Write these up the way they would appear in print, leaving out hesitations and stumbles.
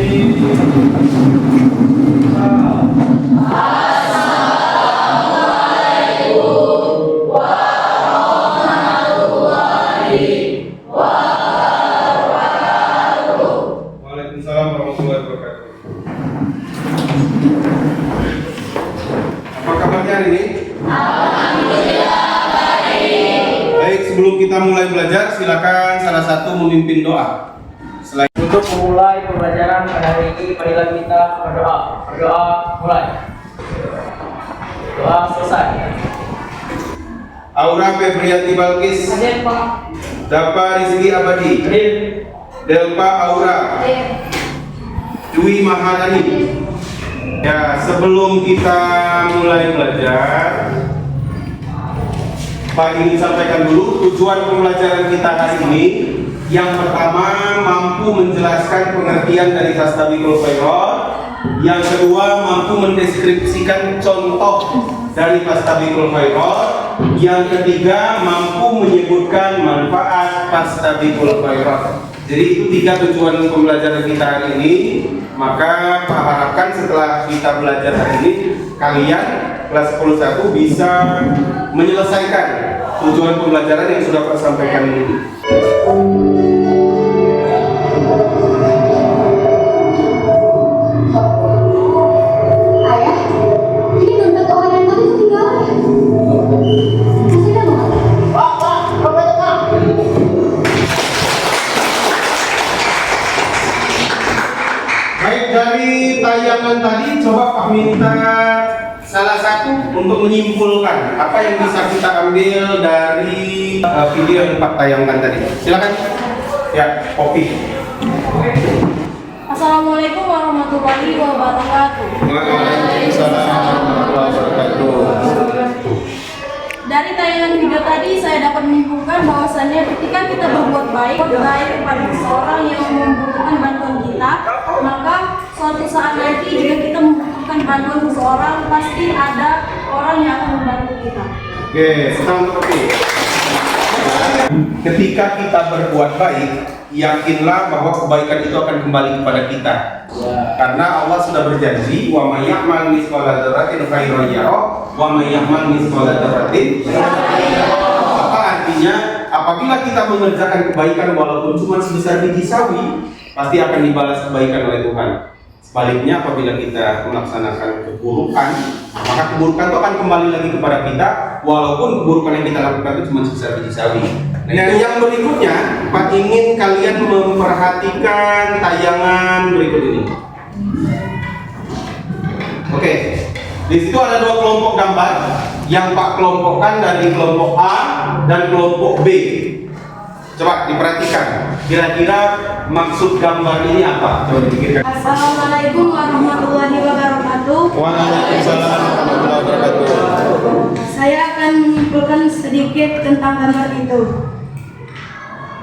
Waalaikumsalam warahmatullahi wabarakatuh. Apa kabarnya hari ini? Baik, sebelum kita mulai belajar, silakan salah satu memimpin doa. Selain Untuk memulai pembelajaran pada hari ini, marilah kita berdoa. Berdoa mulai. Doa selesai. Aura Febrianti Balkis, Hadir Pak. Dapa Rizki Abadi, Hadir. Delpa Aura, Dwi Maharani. Ya, sebelum kita mulai belajar, Pak ingin sampaikan dulu tujuan pembelajaran kita hari ini. Yang pertama, mampu menjelaskan pengertian dari Tastabikul Khairat. Yang kedua, mampu mendeskripsikan contoh dari Tastabikul Khairat. Yang ketiga, mampu menyebutkan manfaat Tastabikul Khairat. Jadi itu 3 tujuan pembelajaran kita hari ini. Maka Pak harapkan setelah kita belajar hari ini, kalian kelas 101 bisa menyelesaikan tujuan pembelajaran yang sudah Pak sampaikan ini. Ayah, ini dompet orang yang tadi ketinggalan ya? Kasih dah dong. Baik, dari tayangan tadi coba Pak minta salah satu untuk menyimpulkan apa yang bisa kita ambil dari video yang Pak tayangkan tadi. Silakan. Ya, kopi. Assalamualaikum warahmatullahi wabarakatuh. Waalaikumsalam warahmatullahi wabarakatuh. Dari tayangan video tadi saya dapat menyimpulkan bahwasannya ketika kita berbuat baik kepada seseorang yang membutuhkan bantuan kita, maka suatu saat nanti jika kita membutuhkan bantuan seseorang, pasti ada orang yang akan membantu kita. Oke, senang kopi. Ketika kita berbuat baik, yakinlah bahwa kebaikan itu akan kembali kepada kita. Karena Allah sudah berjanji, wa may ya'mal mithqala dzarratin khairan yarah, wa may ya'mal mithqala dzarratin apa artinya, apabila kita mengerjakan kebaikan walaupun cuma sebesar biji sawi, pasti akan dibalas kebaikan oleh Tuhan. Sebaliknya, apabila kita melaksanakan keburukan, maka keburukan itu akan kembali lagi kepada kita, walaupun keburukan yang kita lakukan itu cuma sebesar biji sawi. Nah, yang berikutnya, Pak ingin kalian memperhatikan tayangan berikut ini. Oke, di situ ada 2 kelompok gambar yang Pak kelompokkan dari kelompok A dan kelompok B. Coba diperhatikan, kira-kira maksud gambar ini apa? Coba dipikirkan. Assalamualaikum warahmatullahi wabarakatuh. Waalaikumsalam warahmatullahi wabarakatuh. Saya akan menyimpulkan sedikit tentang gambar itu.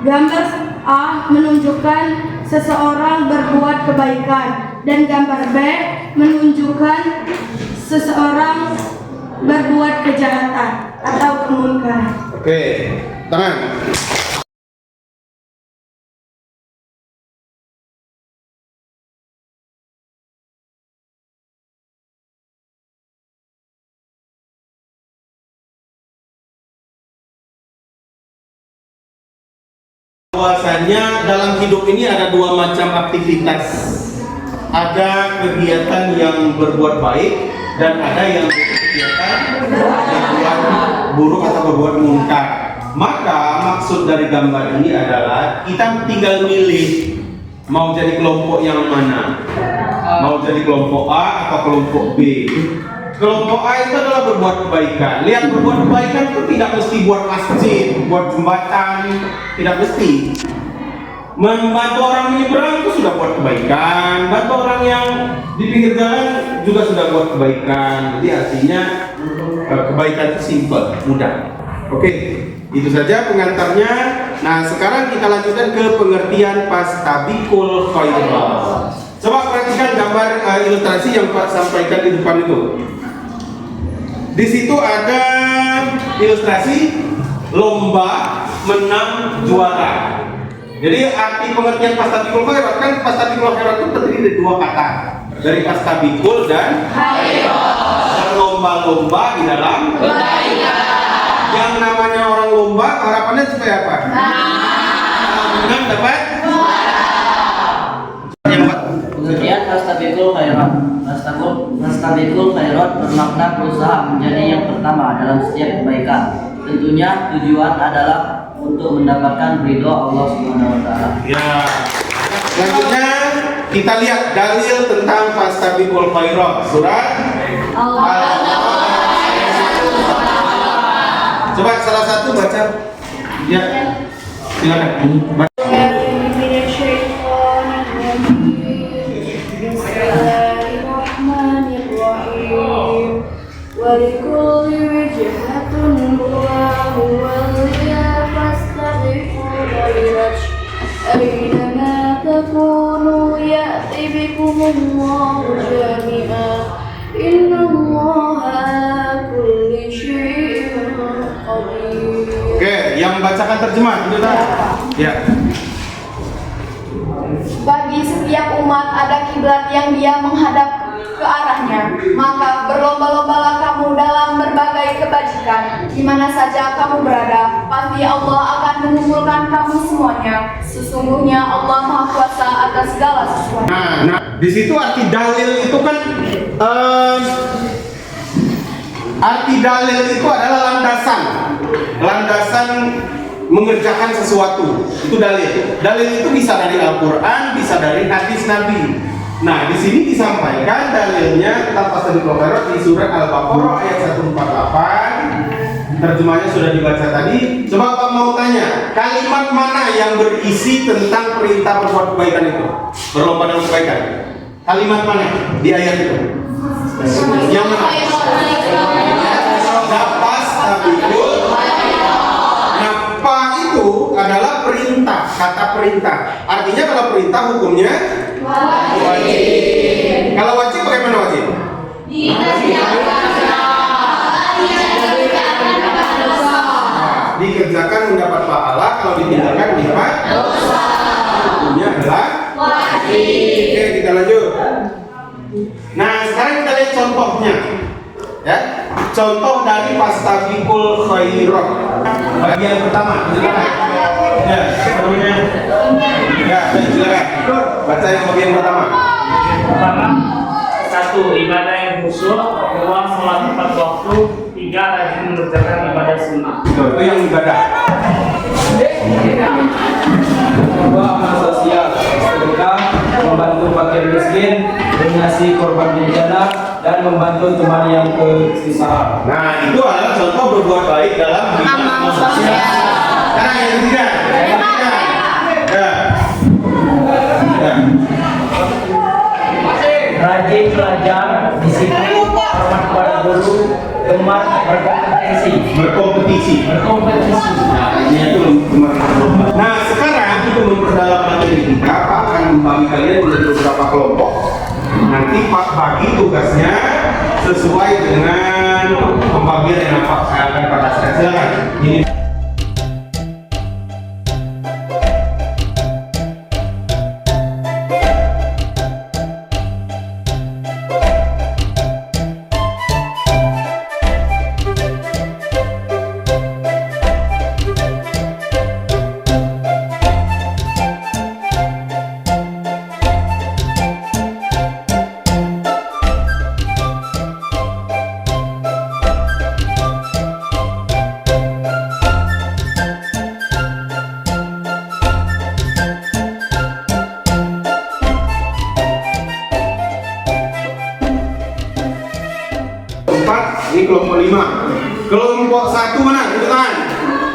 Gambar A menunjukkan seseorang berbuat kebaikan, dan gambar B menunjukkan seseorang berbuat kejahatan atau kemungkaran. Oke, tangan. Bahwasanya dalam hidup ini ada 2 macam aktivitas. Ada kegiatan yang berbuat baik dan ada yang kegiatan berbuat buruk atau berbuat munkar. Maka maksud dari gambar ini adalah kita tinggal milih mau jadi kelompok yang mana. Mau jadi kelompok A atau kelompok B. Kelompok A itu adalah berbuat kebaikan. Lihat, berbuat kebaikan itu tidak mesti buat masjid, buat jembatan, tidak mesti. Membantu orang menyeberang itu sudah buat kebaikan. Bantu orang yang di pinggir jalan juga sudah buat kebaikan. Jadi artinya kebaikan itu simple, mudah. Oke, itu saja pengantarnya. Nah, sekarang kita lanjutkan ke pengertian Tastabikul Khairat. Coba perhatikan gambar ilustrasi yang Pak sampaikan di depan itu. Di situ ada ilustrasi lomba menang juara. Jadi arti pengertian Fastabikul Khairat kan Fastabikul Khairat itu terdiri dari dua kata, dari Fastabikul dan berlomba-lomba di dalam kebaikan. Yang namanya orang lomba harapannya supaya apa? Menang dapat. Kemudian Fastabikul Khairat. Fastabikul Khairat bermakna berusaha menjadi yang pertama dalam setiap kebaikan. Tentunya tujuan adalah untuk mendapatkan ridho Allah Subhanahu wa taala. Ya. Selanjutnya kita lihat dalil tentang Fastabikul Khairat surat Coba salah satu baca. Ya. Silakan. Baca. ولكل وجهة هو الذي فاستبقوا الخيرات أينما تكونوا يأتي بكم الله جميعا إن الله على كل شيء قدير. Oke, yang bacakan terjemah itu ya. Bagi setiap umat ada kiblat yang dia menghadap ke arahnya, maka berlomba-lombalah kamu dalam berbagai kebajikan. Di mana saja kamu berada, pasti Allah akan mengumpulkan kamu semuanya. Sesungguhnya Allah Maha Kuasa atas segala sesuatu. Nah, di situ arti dalil itu kan arti dalil itu adalah landasan mengerjakan sesuatu. Itu dalil. Dalil itu bisa dari Al-Qur'an, bisa dari hadis Nabi. Nah, di sini disampaikan dalilnya tentang Fastabikul Khairat di surat Al-Baqarah ayat 148. Terjemahnya sudah dibaca tadi. Coba Pak mau tanya, kalimat mana yang berisi tentang perintah berbuat kebaikan itu? Berlomba dalam kebaikan. Kalimat mana di ayat itu? Yang mana? Fastabikul Khairat. Fa itu adalah perintah, kata perintah. Artinya kalau perintah hukumnya wajib. Kalau wajib bagaimana wajib? Dikerjakan mendapat pahala, kalau ditinggalkan mendapat dosa. Hukumnya adalah wajib. Oke, kita lanjut. Nah, sekarang kita lihat contohnya. Ya, contoh dari Fastabikul Khairat. Bagian pertama, silakan. Ya, sebelumnya. Ya, silakan. Baca yang bagian pertama. Pertama, 1. Ibadah yang khusyuk. 2. Sholat tepat waktu. 3. Rajin mengerjakan ibadah sunnah. Itu yang ibadah. 2. Amal sosial, sedekah, membantu fakir miskin, donasi korban bencana, dan membantu teman yang kesusahan. Nah, itu adalah contoh berbuat baik dalam bidang amal sosial. Sekarang yang ketiga. Ya. Rajin belajar, disiplin, hormat kepada guru, gemar berkompetisi. Nah, ini itu berlomba. Nah, sekarang untuk memperdalam materi kita, Pak akan membagi kalian menjadi beberapa kelompok. Nanti Pak bagi tugasnya sesuai dengan pembagian yang Pak akan katakan. Silakan. Ini. Ini kelompok 5. Kelompok 1 mana? Tunjuk tangan.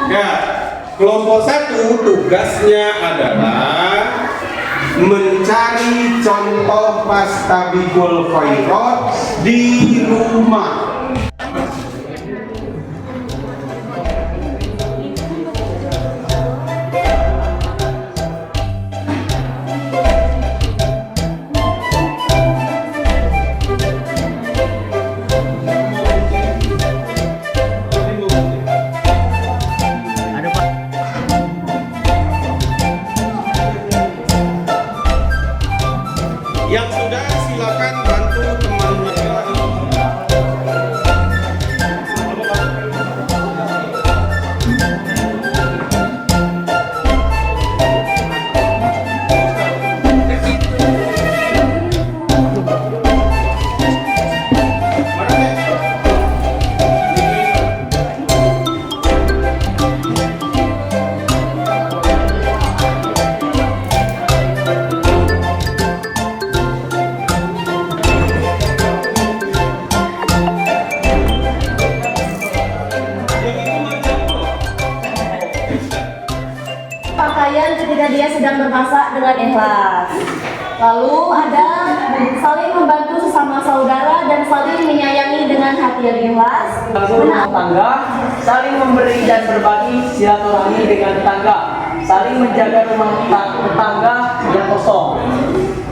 Ya. Kelompok 1 tugasnya adalah mencari contoh Fastabikul Khairat di rumah. ketika dia sedang bermasak dengan ikhlas. Lalu ada saling membantu sesama saudara dan saling menyayangi dengan hati yang ikhlas. Rumah tangga, saling memberi dan berbagi silaturahmi dengan tetangga, saling menjaga rumah tetangga yang kosong.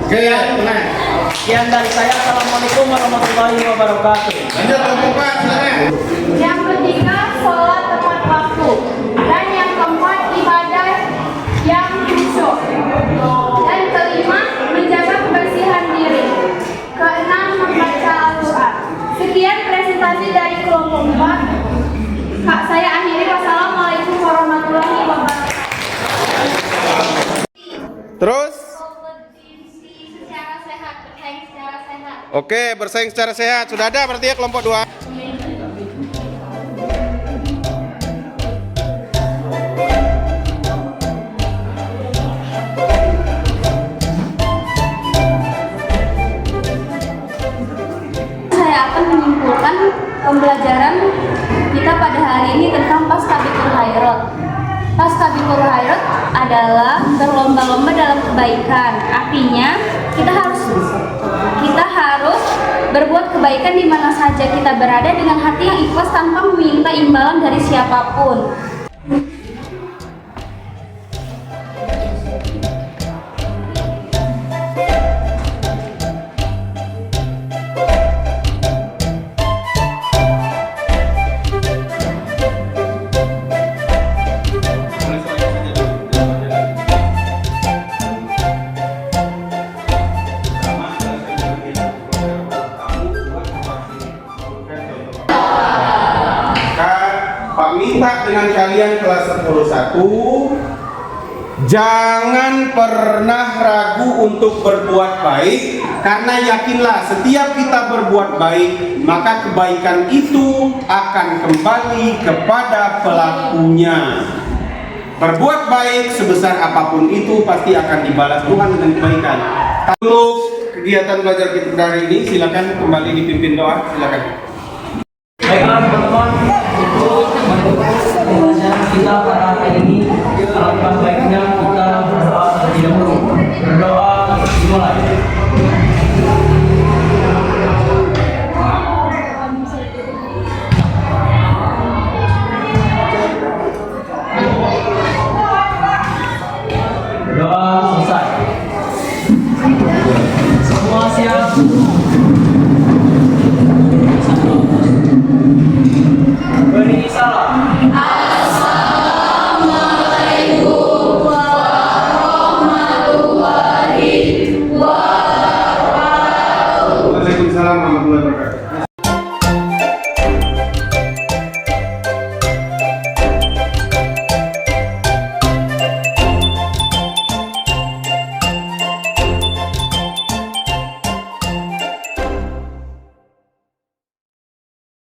Oke, tenang. Sekian dari saya. Assalamualaikum warahmatullahi wabarakatuh. Lanjut kelompok 4, silakan. Yang ketiga, sholat tepat waktu. Dan yang keempat, ibadah yang khusyuk. Dan kelima, menjaga kebersihan diri. Keenam, membaca Al-Quran. Sekian presentasi dari kelompok 4. Kak, saya akhiri. Wassalamualaikum warahmatullahi wabarakatuh. Terus? Secara sehat, bersaing secara sehat. Oke, bersaing secara sehat. Sudah ada berarti ya kelompok 2. Saya akan menyimpulkan pembelajaran kita pada hari ini tentang Pastabiqul Khairat. Pastabiqul Khairat adalah berlomba-lomba dalam kebaikan. Artinya kita harus berbuat kebaikan di mana saja kita berada dengan hati yang ikhlas tanpa meminta imbalan dari siapapun. Pak minta dengan kalian kelas 101, jangan pernah ragu untuk berbuat baik, karena yakinlah setiap kita berbuat baik maka kebaikan itu akan kembali kepada pelakunya. Berbuat baik sebesar apapun itu pasti akan dibalas Tuhan dengan kebaikan. Untuk kegiatan belajar kita hari ini silakan kembali dipimpin doa, silakan. Baiklah teman-teman, itu pembelajaran kita pada hari ini. Alangkah baiknya kita berdoa terlebih dahulu. Berdoa dimulai. Berdoa selesai. Semua siap.